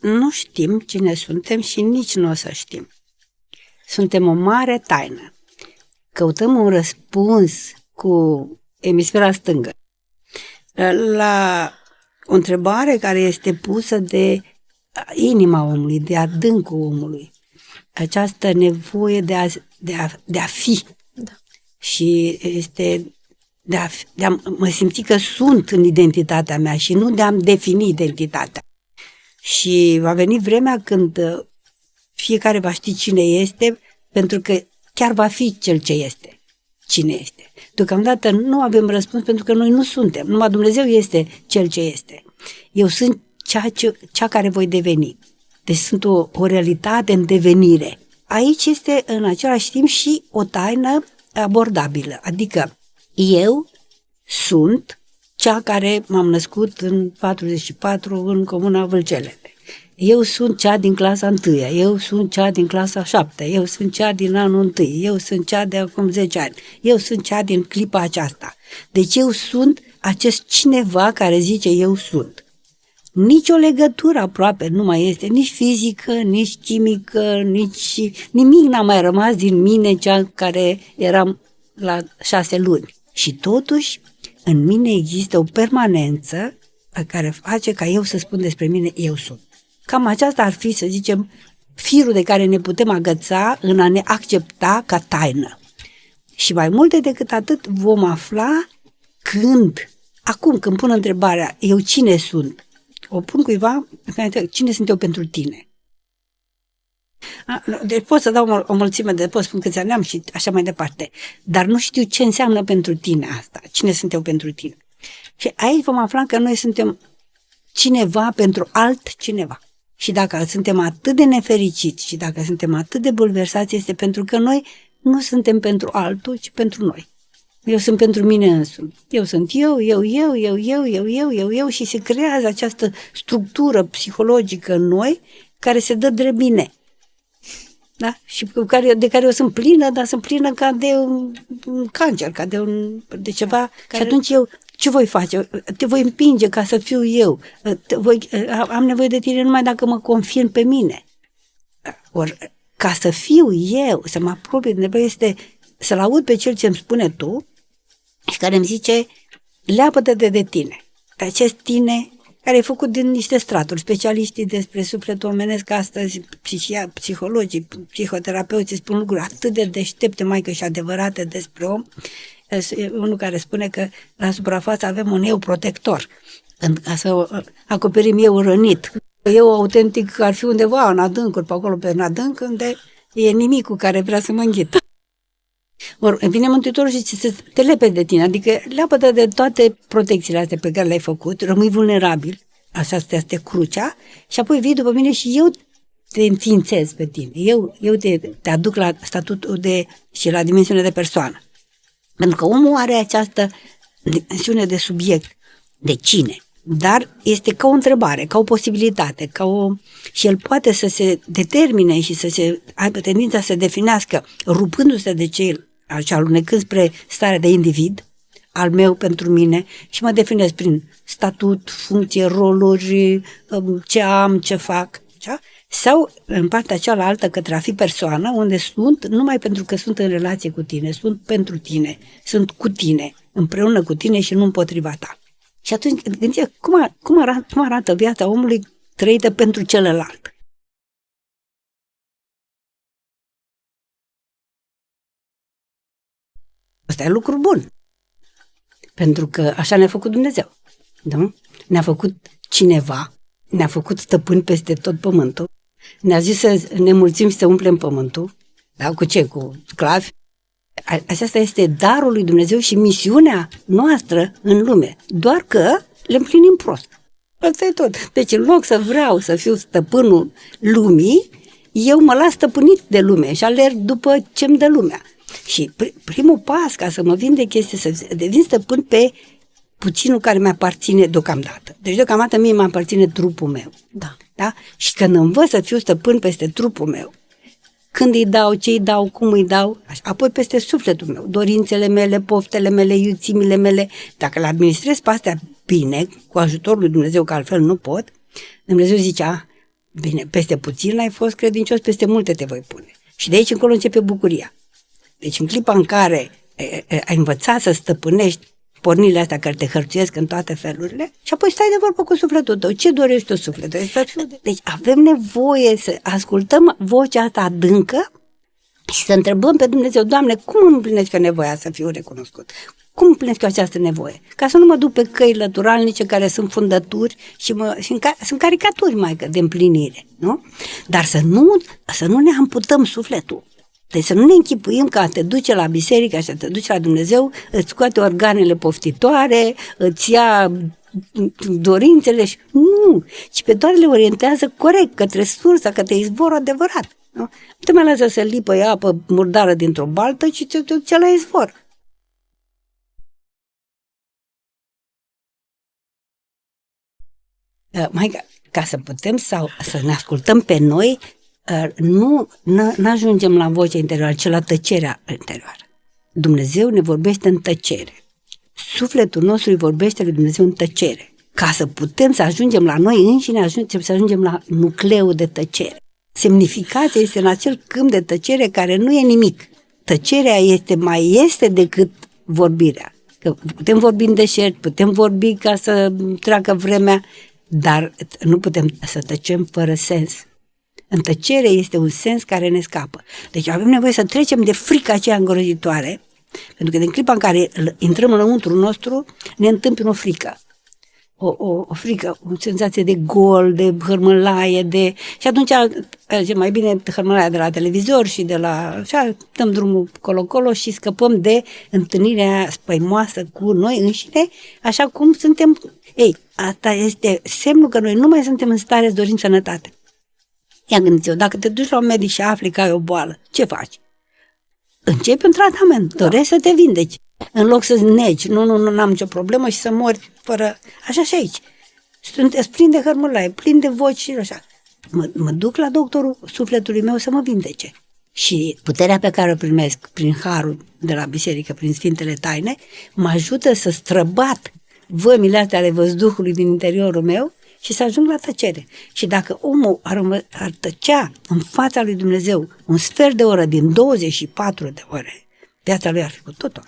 nu știm cine suntem și nici nu o să știm. Suntem o mare taină. Căutăm un răspuns cu emisfera stângă la o întrebare care este pusă de inima omului, de adâncul omului. Această nevoie de a fi. Da. Și este de a mă simți că sunt în identitatea mea și nu de a-mi defini identitatea. Și va veni vremea când fiecare va ști cine este, pentru că chiar va fi cel ce este. Cine este. Deocamdată nu avem răspuns pentru că noi nu suntem. Numai Dumnezeu este cel ce este. Eu sunt cea care voi deveni. Deci sunt o realitate în devenire. Aici este în același timp și o taină abordabilă. Adică eu sunt cea care m-am născut în 44 în Comuna Vâlcelele. Eu sunt cea din clasa 1, eu sunt cea din clasa 7, eu sunt cea din anul 1, eu sunt cea de acum 10 ani, eu sunt cea din clipa aceasta. Deci eu sunt acest cineva care zice eu sunt. Nici o legătură aproape nu mai este, nici fizică, nici chimică, nimic n-a mai rămas din mine, cea care eram la 6 luni. Și totuși, în mine există o permanență care face ca eu să spun despre mine eu sunt. Cam aceasta ar fi, să zicem, firul de care ne putem agăța în a ne accepta ca taină. Și mai multe decât atât vom afla acum când pun întrebarea, eu cine sunt? O pun cuiva, cine sunt eu pentru tine? Deci pot să dau o mulțime pot spun câți ani am și așa mai departe, dar nu știu ce înseamnă pentru tine asta, cine sunt eu pentru tine. Și aici vom afla că noi suntem cineva pentru altcineva. Și dacă suntem atât de nefericiți și dacă suntem atât de bulversați, este pentru că noi nu suntem pentru altul, ci pentru noi. Eu sunt pentru mine însumi. Eu sunt eu și se creează această structură psihologică în noi care se dă drept bine. Da? Și de care eu sunt plină, dar sunt plină ca de un cancer, ca de ceva. Și atunci eu ce voi face? Te voi împinge ca să fiu eu. Am nevoie de tine numai dacă mă confirm pe mine. Ori, ca să fiu eu, să mă apropie de nevoie, este să-l aud pe cel ce îmi spune tu și care îmi zice, leapă-te de tine. De acest tine care e făcut din niște straturi. Specialiștii despre sufletul omenesc astăzi, psihologii, psihoterapeuții spun lucruri atât de deștepte, mai că și adevărate despre om. Unul care spune că la suprafață avem un eu protector, ca să acoperim eu rănit. Eu autentic ar fi undeva în adâncuri, pe acolo pe adânc, unde e nimicul care vrea să mă înghită. Ori vine Mântuitorul și te lepezi de tine, adică leapă-te de toate protecțiile astea pe care le-ai făcut, rămâi vulnerabil, așa este crucea, și apoi vii după mine și eu te înființez pe tine. Eu te aduc la statutul și la dimensiunea de persoană. Pentru că omul are această dimensiune de subiect, de cine, dar este ca o întrebare, ca o posibilitate, și el poate să se determine și să se aibă tendința să se definească rupându-se de cel și alunecând spre starea de individ al meu pentru mine și mă definez prin statut, funcție, roluri, ce am, ce fac, așa? Sau în partea cealaltă către a fi persoană, unde sunt numai pentru că sunt în relație cu tine, sunt pentru tine, sunt cu tine, împreună cu tine și nu împotriva ta. Și atunci gândiți cum arată viața omului trăită pentru celălalt. Asta e lucru bun. Pentru că așa ne-a făcut Dumnezeu. Da? Ne-a făcut cineva, ne-a făcut stăpâni peste tot pământul, ne-a zis să ne mulțim și să umplem pământul. Da? Cu ce? Cu sclavi. Aceasta este darul lui Dumnezeu și misiunea noastră în lume. Doar că le împlinim prost. Asta e tot. Deci în loc să vreau să fiu stăpânul lumii, eu mă las stăpânit de lume și alerg după ce-mi dă lumea. Și primul pas ca să mă vindec este să devin stăpân pe puținul care mi-aparține deocamdată. Deci deocamdată mie mi-aparține trupul meu. Da. Da? Și când învăț să fiu stăpân peste trupul meu, când îi dau, ce îi dau, cum îi dau, așa. Apoi peste sufletul meu, dorințele mele, poftele mele, iuțimile mele, dacă le administrez pe astea bine, cu ajutorul lui Dumnezeu, că altfel nu pot, Dumnezeu zicea, Bine, peste puțin ai fost credincios, peste multe te voi pune. Și de aici încolo începe bucuria. Deci în clipa în care ai învățat să stăpânești pornirile astea care te hărțuiesc în toate felurile și apoi stai de vorbă cu sufletul tău. Ce dorești tu, sufletul? Deci avem nevoie să ascultăm vocea asta adâncă și să întrebăm pe Dumnezeu, Doamne, cum îmi împlinesc eu nevoia să fiu recunoscut? Cum împlinesc eu această nevoie? Ca să nu mă duc pe căi lăturalnice care sunt fundături și sunt caricaturi mai de împlinire, nu? Dar să nu ne amputăm sufletul. Deci să nu ne închipuim că te duce la biserică și te duce la Dumnezeu, îți scoate organele poftitoare, îți ia dorințele și nu, ci pe toate le orientează corect către sursa, către izvorul adevărat. Nu te mai lasă să lipă apă murdară dintr-o baltă, ci te duce la izvor. Mai ca să putem să ne ascultăm pe noi, nu ajungem la vocea interioară, ci la tăcerea interioară. Dumnezeu ne vorbește în tăcere. Sufletul nostru îi vorbește lui Dumnezeu în tăcere. Ca să putem să ajungem la noi înșine, trebuie să ajungem la nucleul de tăcere. Semnificația este în acel câmp de tăcere care nu e nimic. Tăcerea mai este decât vorbirea. Că putem vorbi în deșert, putem vorbi ca să treacă vremea, dar nu putem să tăcem fără sens. În tăcere este un sens care ne scapă. Deci avem nevoie să trecem de frica aceea îngrozitoare, pentru că din clipa în care intrăm înăuntru nostru, ne întâmpină o frică. O frică, o senzație de gol, de hărmălaie, și atunci e mai bine hărmălaia de la televizor și de la așa, dăm drumul colo-colo și scăpăm de întâlnirea spăimoasă cu noi înșine, așa cum suntem. Ei, asta este semnul că noi nu mai suntem în stare să dorim sănătate. Ia gândiți-o, dacă te duci la un medic și afli că ai o boală, ce faci? Începi un tratament, dorești să te vindeci. În loc să negi, nu am nicio problemă și să mori fără... Așa și aici. Sunteți plin de hărmălaie, plin de voci și așa. Mă duc la doctorul sufletului meu să mă vindece. Și puterea pe care o primesc prin harul de la biserică, prin Sfintele Taine, mă ajută să străbat vămile astea ale văzduhului din interiorul meu și să ajung la tăcere. Și dacă omul ar tăcea în fața lui Dumnezeu un sfert de oră din 24 de ore, viața lui ar fi cu totul.